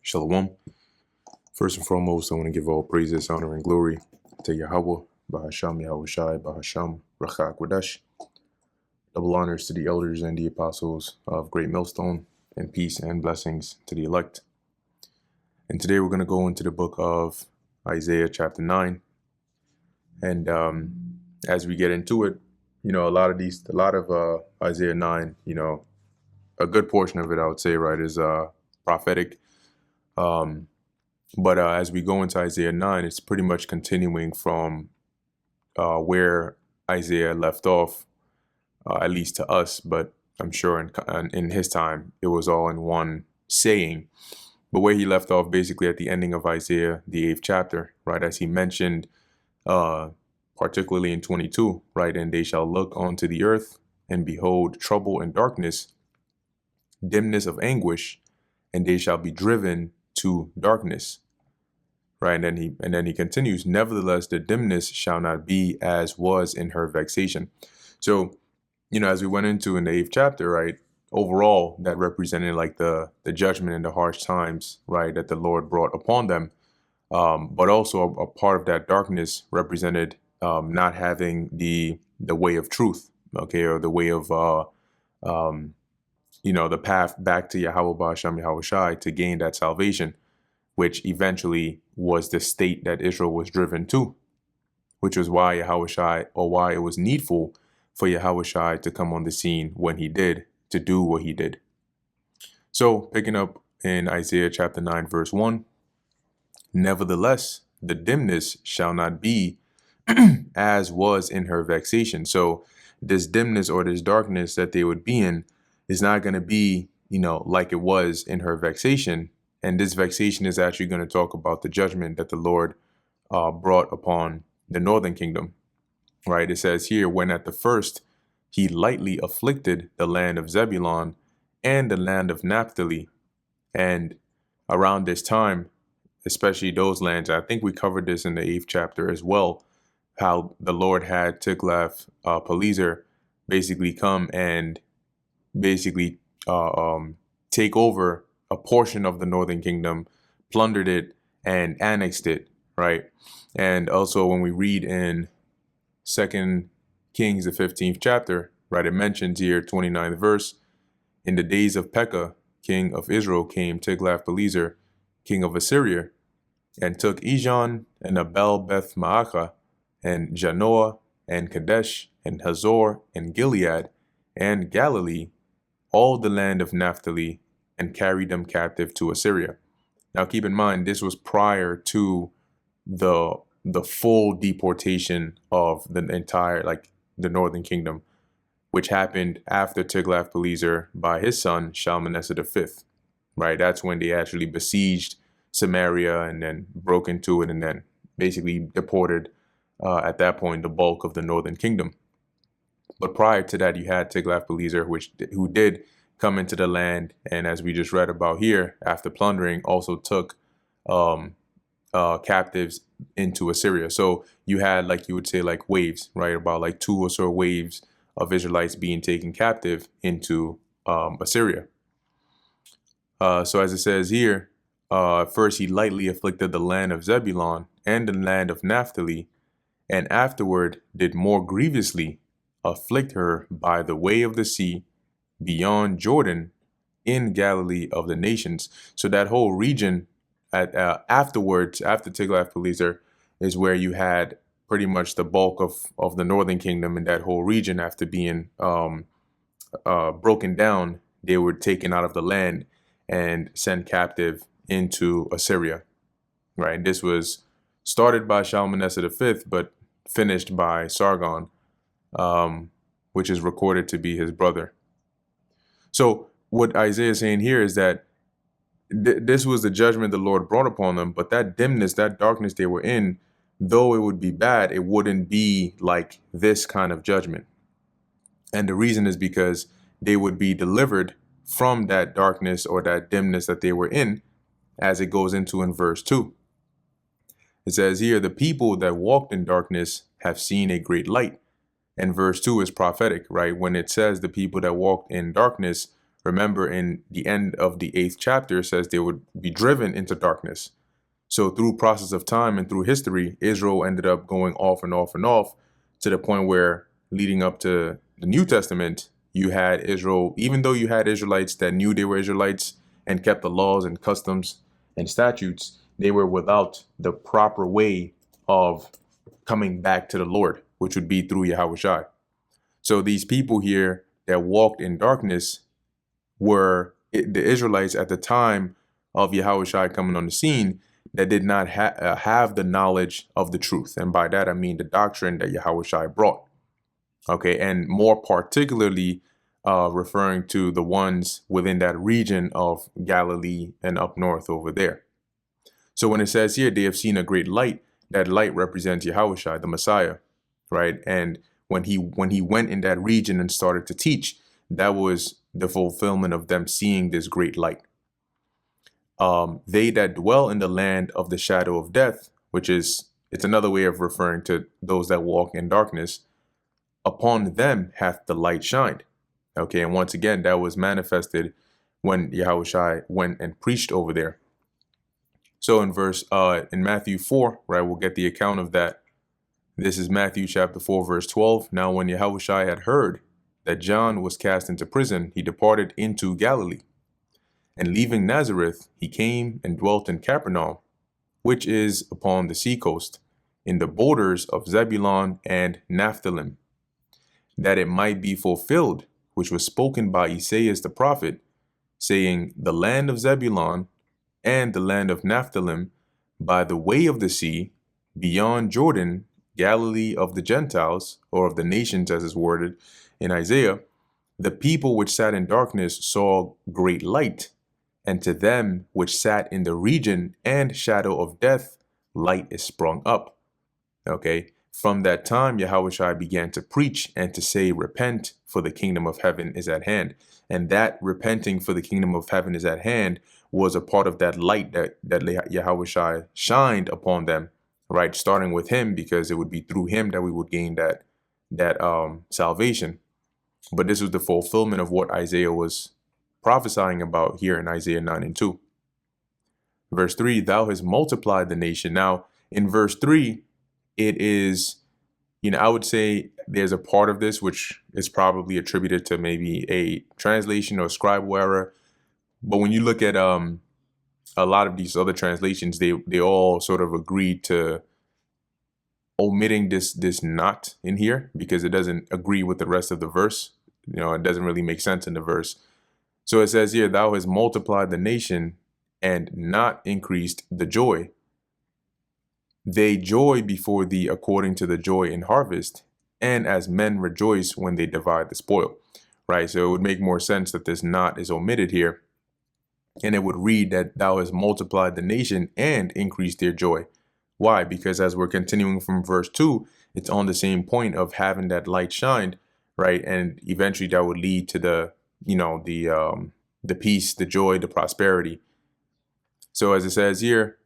Shalom. First and foremost, I want to give all praises, honor, and glory to Yahweh, Bahasham Yahushai, Bahasham Rachak Wadash. Double honors to the elders and the apostles of Great Millstone, and peace and blessings to the elect. And today we're going to go into the book of Isaiah chapter 9. And as we get into it, a lot of Isaiah 9, a good portion of it, I would say, right, is prophetic. But as we go into Isaiah 9, it's pretty much continuing from where Isaiah left off, at least to us. But I'm sure in his time, it was all in one saying. But where he left off, basically at the ending of Isaiah, the 8th chapter, right, as he mentioned, particularly in 22, right, and they shall look onto the earth and behold trouble and darkness, dimness of anguish, and they shall be driven to darkness. Right, and then he continues, nevertheless, the dimness shall not be as was in her vexation. So, as we went into in the 8th chapter, right, overall, that represented like the judgment and the harsh times, right, that the Lord brought upon them. But also a part of that darkness represented not having the way of truth, okay, or the way of, the path back to Yahweh Ba'Shem Yahushai to gain that salvation, which eventually was the state that Israel was driven to, which was why Yahushai, or why it was needful for Yahushai to come on the scene when he did, to do what he did. So picking up in Isaiah chapter 9, verse 1, nevertheless, the dimness shall not be as was in her vexation. So this dimness or this darkness that they would be in is not going to be, like it was in her vexation. And this vexation is actually going to talk about the judgment that the Lord brought upon the northern kingdom, right? It says here, when at the first he lightly afflicted the land of Zebulun and the land of Naphtali. And around this time, especially those lands, I think we covered this in the 8th chapter as well, how the Lord had Tiglath-Pileser basically come and basically take over a portion of the northern kingdom, plundered it, and annexed it, right? And also when we read in 2 Kings, the 15th chapter, right, it mentions here, 29th verse, in the days of Pekah, king of Israel, came Tiglath-Pileser, king of Assyria, and took Ijon and Abel Beth Maacah, and Janoah, and Kadesh, and Hazor, and Gilead, and Galilee, all the land of Naphtali, and carried them captive to Assyria. Now, keep in mind, this was prior to the full deportation of the entire, the northern kingdom, which happened after Tiglath-Pileser by his son Shalmaneser V. Right, that's when they actually besieged Samaria and then broke into it, and then basically deported at that point the bulk of the northern kingdom. But prior to that, you had Tiglath-Pileser, who did come into the land, and as we just read about here, after plundering, also took captives into Assyria. So you had, like you would say, like waves, right? About like 2 or so waves of Israelites being taken captive into Assyria. So as it says here, first he lightly afflicted the land of Zebulun and the land of Naphtali, and afterward did more grievously afflict her by the way of the sea beyond Jordan in Galilee of the nations. So that whole region afterwards, after Tiglath-Pileser, is where you had pretty much the bulk of the northern kingdom, and that whole region, after being broken down, they were taken out of the land and sent captive into Assyria. Right. This was started by Shalmaneser V, but finished by Sargon, which is recorded to be his brother. So what Isaiah is saying here is that this was the judgment the Lord brought upon them, but that dimness, that darkness they were in, though it would be bad, it wouldn't be like this kind of judgment. And the reason is because they would be delivered from that darkness or that dimness that they were in, as it goes into in verse 2. It says here, the people that walked in darkness have seen a great light. And verse 2 is prophetic, right? When it says the people that walked in darkness Remember, in the end of the 8th chapter, it says they would be driven into darkness. So through process of time and through history, Israel ended up going off and off and off to the point where, leading up to the New Testament, you had Israel, even though you had Israelites that knew they were Israelites and kept the laws and customs and statutes, they were without the proper way of coming back to the Lord, which would be through Yahushua. So these people here that walked in darkness were the Israelites at the time of Yahushua coming on the scene that did not have the knowledge of the truth. And by that, I mean the doctrine that Yahushua brought. Okay, and more particularly referring to the ones within that region of Galilee and up north over there. So when it says here, they have seen a great light, that light represents Yahushua, the Messiah, right? And when he went in that region and started to teach, that was the fulfillment of them seeing this great light. They that dwell in the land of the shadow of death, which is, it's another way of referring to those that walk in darkness, upon them hath the light shined. Okay, and once again, that was manifested when Yahushua went and preached over there. So in Matthew 4, right, we'll get the account of that. This is Matthew chapter 4, verse 12. Now when Yahushua had heard that John was cast into prison, he departed into Galilee. And leaving Nazareth, he came and dwelt in Capernaum, which is upon the seacoast, in the borders of Zebulun and Naphtali, that it might be fulfilled, which was spoken by Isaiah the prophet, saying, the land of Zebulun and the land of Naphtali, by the way of the sea, beyond Jordan, Galilee of the Gentiles, or of the nations, as is worded in Isaiah, the people which sat in darkness saw great light, and to them which sat in the region and shadow of death, light is sprung up. Okay, from that time, Yahushua began to preach and to say, repent, for the kingdom of heaven is at hand. And that repenting for the kingdom of heaven is at hand was a part of that light that Yahushua shined upon them, right? Starting with him, because it would be through him that we would gain that salvation. But this was the fulfillment of what Isaiah was prophesying about here in Isaiah 9:2. Verse 3, thou hast multiplied the nation. Now, in verse 3, it is, I would say there's a part of this which is probably attributed to maybe a translation or scribal error. But when you look at a lot of these other translations, they all sort of agreed to omitting this not in here because it doesn't agree with the rest of the verse. It doesn't really make sense in the verse. So it says here, thou hast multiplied the nation and not increased the joy. They joy before thee according to the joy in harvest, and as men rejoice when they divide the spoil. Right? So it would make more sense that this not is omitted here. And it would read that thou hast multiplied the nation and increased their joy. Why? Because as we're continuing from verse 2, it's on the same point of having that light shined, right? And eventually that would lead to the peace, the joy, the prosperity. So as it says here,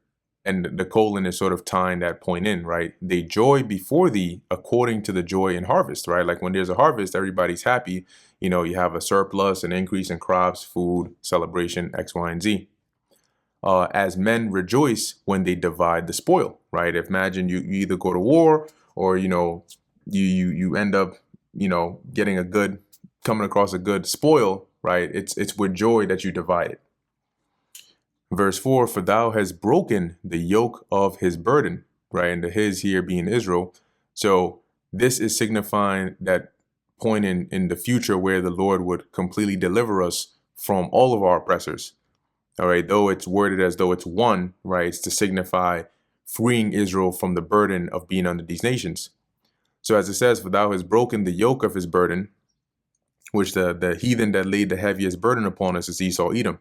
and the colon is sort of tying that point in, right? They joy before thee according to the joy in harvest, right? Like when there's a harvest, everybody's happy. You have a surplus, an increase in crops, food, celebration, X, Y, and Z. As men rejoice when they divide the spoil, right? Imagine you either go to war or, you end up, coming across a good spoil, right? It's with joy that you divide it. Verse 4, for thou hast broken the yoke of his burden, right? And the his here being Israel. So this is signifying that point in the future where the Lord would completely deliver us from all of our oppressors. All right, though it's worded as though it's one, right? It's to signify freeing Israel from the burden of being under these nations. So as it says, for thou hast broken the yoke of his burden, which the heathen that laid the heaviest burden upon us is Esau, Edom.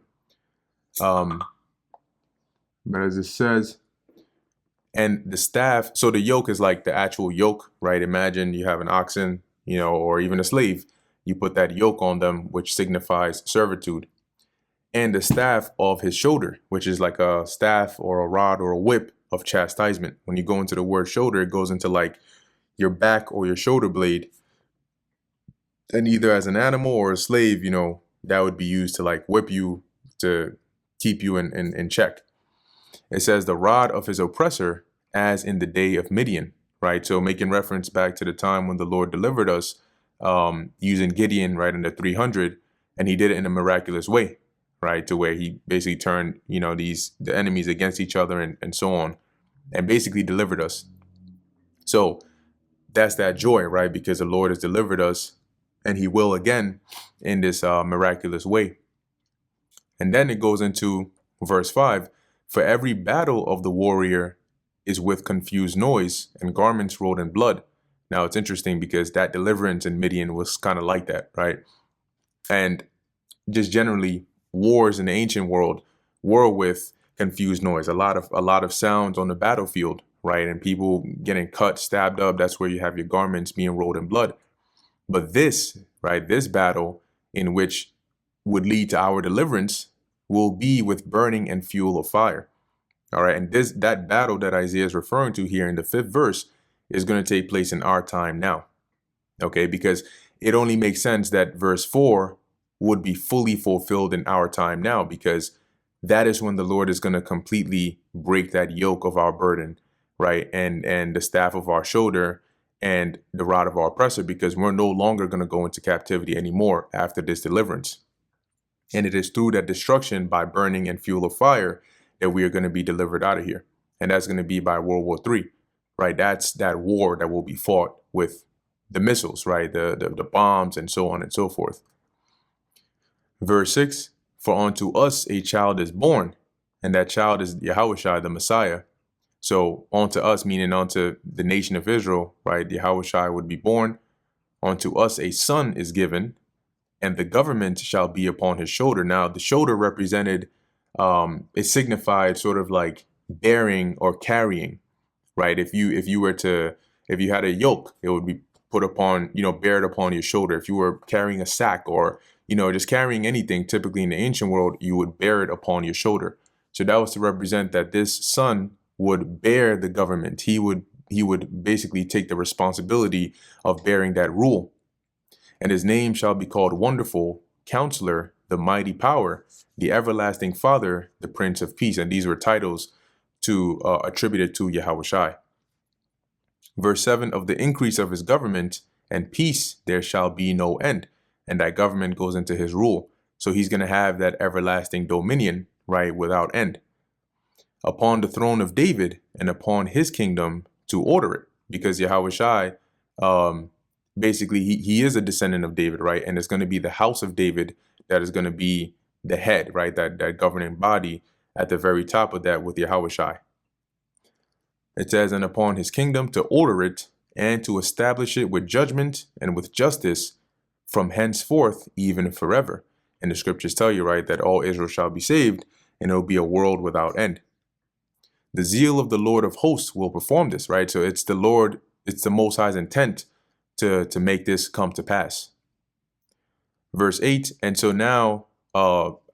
But as it says, and the staff, so the yoke is like the actual yoke, right? Imagine you have an oxen, or even a slave. You put that yoke on them, which signifies servitude. And the staff of his shoulder, which is like a staff or a rod or a whip of chastisement. When you go into the word shoulder, it goes into like your back or your shoulder blade. And either as an animal or a slave, that would be used to like whip you, to keep you in check. It says the rod of his oppressor, as in the day of Midian, right? So making reference back to the time when the Lord delivered us, using Gideon, right, in the 300, and he did it in a miraculous way, right? To where he basically turned, the enemies against each other and so on, and basically delivered us. So that's that joy, right? Because the Lord has delivered us, and he will again in this miraculous way. And then it goes into verse 5. For every battle of the warrior is with confused noise and garments rolled in blood. Now it's interesting because that deliverance in Midian was kind of like that, right? And just generally wars in the ancient world were with confused noise, a lot of sounds on the battlefield, right? And people getting cut, stabbed up. That's where you have your garments being rolled in blood. But this, right, this battle in which would lead to our deliverance will be with burning and fuel of fire. All right. And that battle that Isaiah is referring to here in the 5th verse is going to take place in our time now. Okay, because it only makes sense that verse 4 would be fully fulfilled in our time now, because that is when the Lord is going to completely break that yoke of our burden, right? And the staff of our shoulder and the rod of our oppressor, because we're no longer going to go into captivity anymore after this deliverance. And it is through that destruction by burning and fuel of fire that we are going to be delivered out of here. And that's going to be by World War III, right? That's that war that will be fought with the missiles, right? The bombs and so on and so forth. Verse 6, for unto us a child is born, and that child is Yahushua, the Messiah. So unto us, meaning unto the nation of Israel, right? Yahushua would be born. Unto us a son is given, and the government shall be upon his shoulder. Now, the shoulder represented, it signified sort of like bearing or carrying, right? If you had a yoke, it would be put upon, bared upon your shoulder. If you were carrying a sack or, just carrying anything, typically in the ancient world, you would bear it upon your shoulder. So that was to represent that this son would bear the government. He would basically take the responsibility of bearing that rule. And his name shall be called Wonderful, Counselor, the Mighty Power, the Everlasting Father, the Prince of Peace. And these were titles attributed to Yahushua. Verse 7, of the increase of his government and peace there shall be no end. And that government goes into his rule. So he's going to have that everlasting dominion, right, without end. Upon the throne of David and upon his kingdom to order it. Because Yahushua, basically, he is a descendant of David, right? And it's going to be the house of David that is going to be the head, right? That governing body at the very top of that with Yahushua. It says, and upon his kingdom to order it and to establish it with judgment and with justice from henceforth, even forever. And the scriptures tell you, right, that all Israel shall be saved, and it will be a world without end. The zeal of the Lord of hosts will perform this, right? So it's the Lord, it's the Most High's intent to make this come to pass. Verse 8, and so now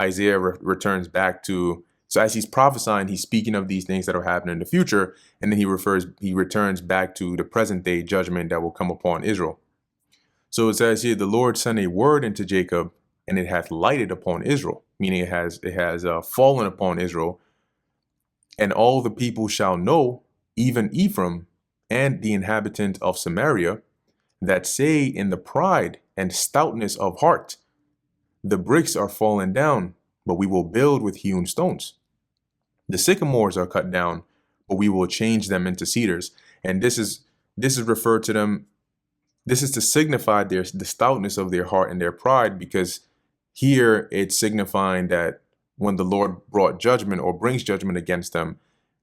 Isaiah returns back to, so as he's prophesying, he's speaking of these things that are happening in the future, and then he returns back to the present day judgment that will come upon Israel. So it says here, the Lord sent a word into Jacob, and it hath lighted upon Israel, meaning it has fallen upon Israel, and all the people shall know, even Ephraim and the inhabitant of Samaria, that say in the pride and stoutness of heart, the bricks are fallen down, but we will build with hewn stones. The sycamores are cut down, but we will change them into cedars. And this is referred to them. This is to signify the stoutness of their heart and their pride, because here it's signifying that when the Lord brought judgment or brings judgment against them,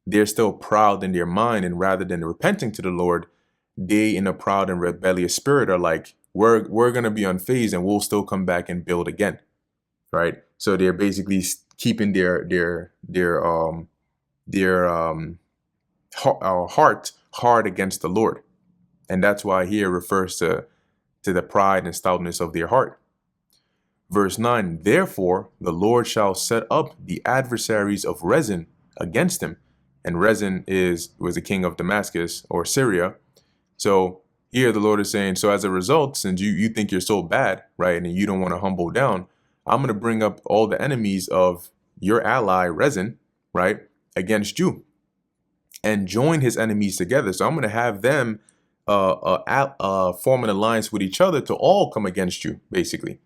they're still proud in their mind, and rather than repenting to the Lord, they in a proud and rebellious spirit are like, we're going to be unfazed and we'll still come back and build again. Right. So they're basically keeping their heart hard against the Lord. And that's why here refers to the pride and stoutness of their heart. Verse 9, therefore the Lord shall set up the adversaries of Rezin against him. And Rezin was the king of Damascus or Syria. So here the Lord is saying, so as a result, since you think you're so bad, right, and you don't want to humble down, I'm going to bring up all the enemies of your ally, Rezin, right, against you and join his enemies together. So I'm going to have them form an alliance with each other to all come against you, basically.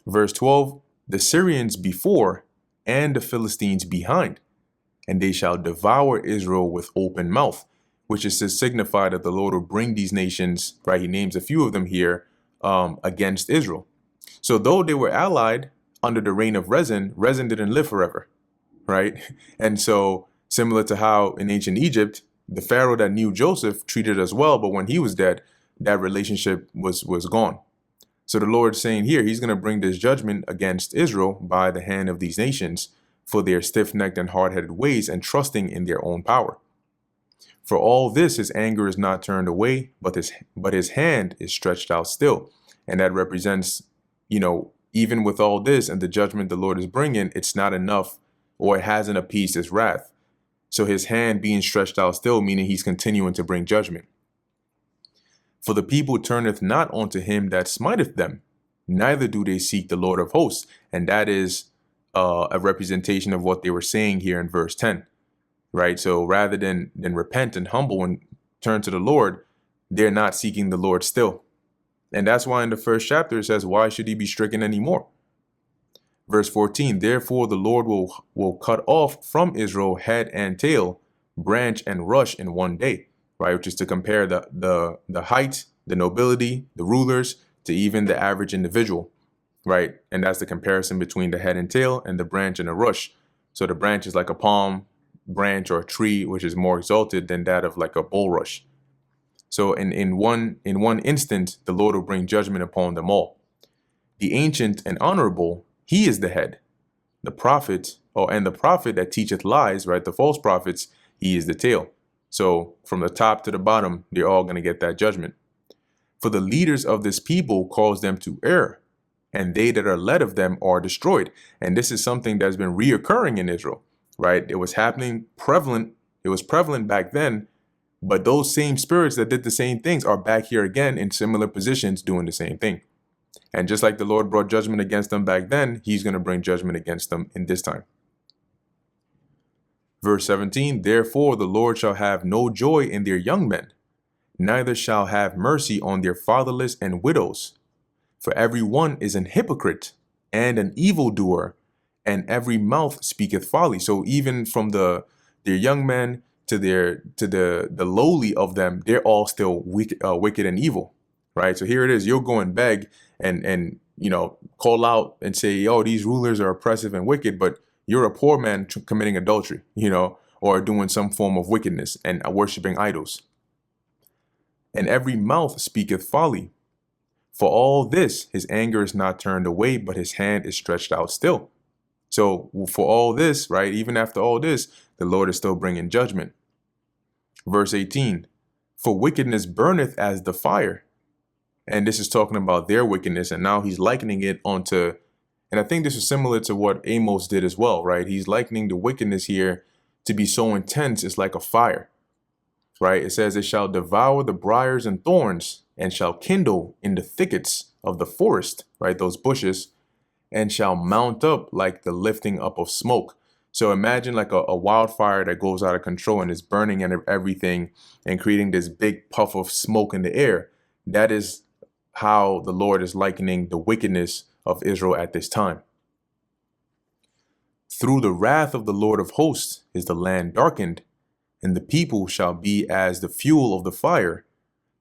Verse 12, the Syrians before and the Philistines behind, and they shall devour Israel with open mouth, which is to signify that the Lord will bring these nations, right? He names a few of them here, against Israel. So though they were allied under the reign of Rezin, Rezin didn't live forever, right? And so similar to how in ancient Egypt, the Pharaoh that knew Joseph treated us well, but when he was dead, that relationship was gone. So the Lord's saying here, he's going to bring this judgment against Israel by the hand of these nations for their stiff-necked and hard-headed ways and trusting in their own power. For all this, his anger is not turned away, but his hand is stretched out still. And that represents, even with all this and the judgment the Lord is bringing, it's not enough, or it hasn't appeased his wrath. So his hand being stretched out still, meaning he's continuing to bring judgment. For the people turneth not unto him that smiteth them, neither do they seek the Lord of hosts. And that is a representation of what they were saying here in verse 10, right? So rather than repent and humble and turn to the Lord, they're not seeking the Lord still. And that's why in the first chapter it says, why should he be stricken anymore? Verse 14, therefore the Lord will cut off from Israel head and tail, branch and rush in one day, right? Which is to compare the height, the nobility, the rulers to even the average individual, right? And that's the comparison between the head and tail and the branch and the rush. So the branch is like a palm branch or a tree, which is more exalted than that of like a bulrush. So in one instant, the Lord will bring judgment upon them all. The ancient and honorable, he is the head. The prophet, and the prophet that teacheth lies, right? The false prophets, he is the tail. So from the top to the bottom, they're all going to get that judgment. For the leaders of this people cause them to err, and they that are led of them are destroyed. And this is something that's been reoccurring in Israel, right? It was prevalent back then, but those same spirits that did the same things are back here again in similar positions doing the same thing. And just like the Lord brought judgment against them back then, he's going to bring judgment against them in this time. Verse 17, therefore the Lord shall have no joy in their young men, neither shall have mercy on their fatherless and widows. For every one is an hypocrite and an evildoer, and every mouth speaketh folly. So even from their young men to the lowly of them, they're all still wicked and evil, right? So here it is, you'll go and beg and call out and say, oh, these rulers are oppressive and wicked, but you're a poor man committing adultery, or doing some form of wickedness and worshiping idols. And every mouth speaketh folly. For all this, his anger is not turned away, but his hand is stretched out still. So for all this, right, even after all this, the Lord is still bringing judgment. Verse 18, for wickedness burneth as the fire. And this is talking about their wickedness. And now he's likening it onto, and I think this is similar to what Amos did as well, right? He's likening the wickedness here to be so intense, it's like a fire, right? It says it shall devour the briars and thorns and shall kindle in the thickets of the forest, right? Those bushes, and shall mount up like the lifting up of smoke. So imagine like a wildfire that goes out of control and is burning and everything and creating this big puff of smoke in the air. That is how the Lord is likening the wickedness of Israel at this time. Through the wrath of the Lord of hosts is the land darkened, and the people shall be as the fuel of the fire.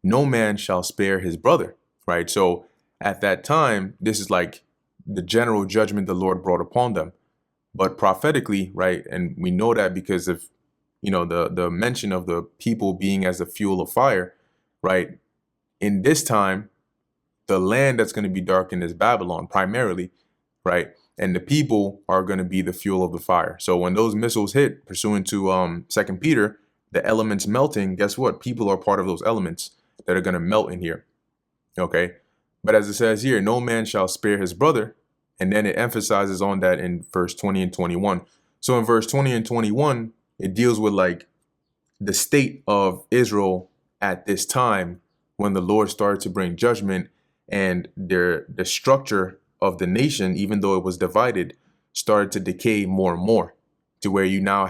No man shall spare his brother, right? So at that time, this is like the general judgment the Lord brought upon them. But prophetically, right, and we know that because of, the mention of the people being as the fuel of fire, right? In this time, the land that's going to be darkened is Babylon primarily, right? And the people are going to be the fuel of the fire. So when those missiles hit, pursuant to 2 Peter, the elements melting, guess what? People are part of those elements that are going to melt in here, okay? But as it says here, no man shall spare his brother. And then it emphasizes on that in verse 20 and 21. So in verse 20 and 21, it deals with like the state of Israel at this time when the Lord started to bring judgment and the structure of the nation, even though it was divided, started to decay more and more, to where you now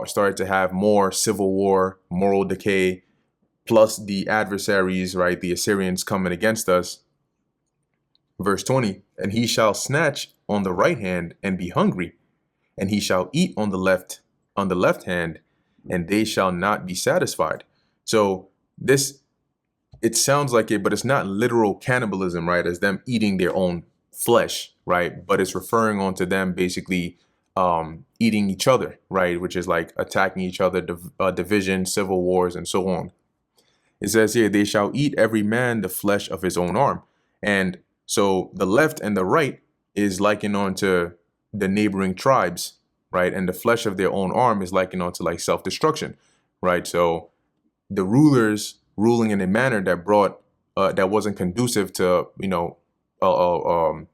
started to have more civil war, moral decay, plus the adversaries, right, the Assyrians coming against us. Verse 20, and he shall snatch on the right hand and be hungry, and he shall eat on the left hand, and they shall not be satisfied. So this, it sounds like it, but it's not literal cannibalism, right? As them eating their own flesh, right? But it's referring on to them basically eating each other, right? Which is like attacking each other, division, civil wars, and so on. It says here, they shall eat every man the flesh of his own arm. And so the left and the right is likened on to the neighboring tribes, right? And the flesh of their own arm is likened on to like self-destruction, right? So the rulers ruling in a manner that brought that wasn't conducive to, you know, a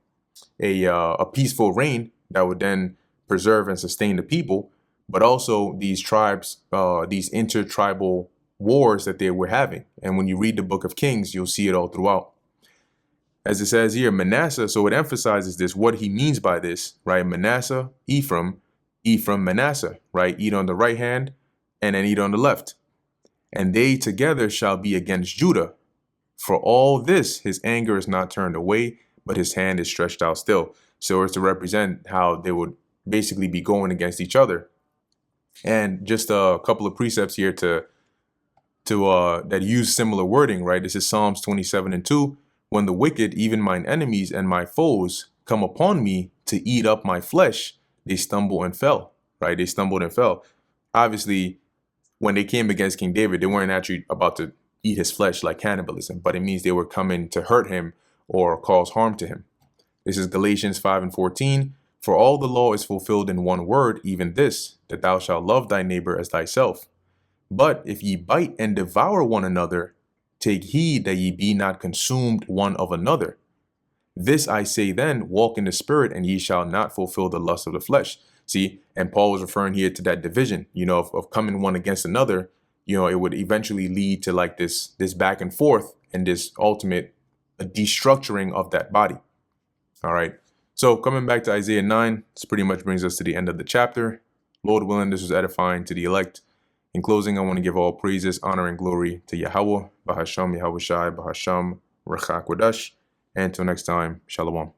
peaceful reign that would then preserve and sustain the people, but also these tribes, these intertribal wars that they were having. And when you read the book of Kings, you'll see it all throughout. As it says here, Manasseh, so it emphasizes this, what he means by this, right? Manasseh, Ephraim, Manasseh, right? Eat on the right hand and then eat on the left. And they together shall be against Judah. For all this, his anger is not turned away, but his hand is stretched out still. So it's to represent how they would basically be going against each other. And just a couple of precepts here that use similar wording, right? This is Psalms 27:2. When the wicked, even mine enemies and my foes, come upon me to eat up my flesh, they stumble and fell, right? They stumbled and fell. Obviously, when they came against King David, they weren't actually about to eat his flesh like cannibalism, but it means they were coming to hurt him or cause harm to him. This is Galatians 5:14. For all the law is fulfilled in one word, even this, that thou shalt love thy neighbor as thyself. But if ye bite and devour one another, take heed that ye be not consumed one of another. This I say then, walk in the spirit, and ye shall not fulfill the lust of the flesh. See, and Paul was referring here to that division, you know, of coming one against another. You know, it would eventually lead to like this back and forth and this ultimate destructuring of that body. All right. So coming back to Isaiah 9, this pretty much brings us to the end of the chapter. Lord willing, this was edifying to the elect. In closing, I want to give all praises, honor, and glory to Yahweh, Bahasham Yahushai, Bahasham Rechak Wadash. And until next time, Shalom.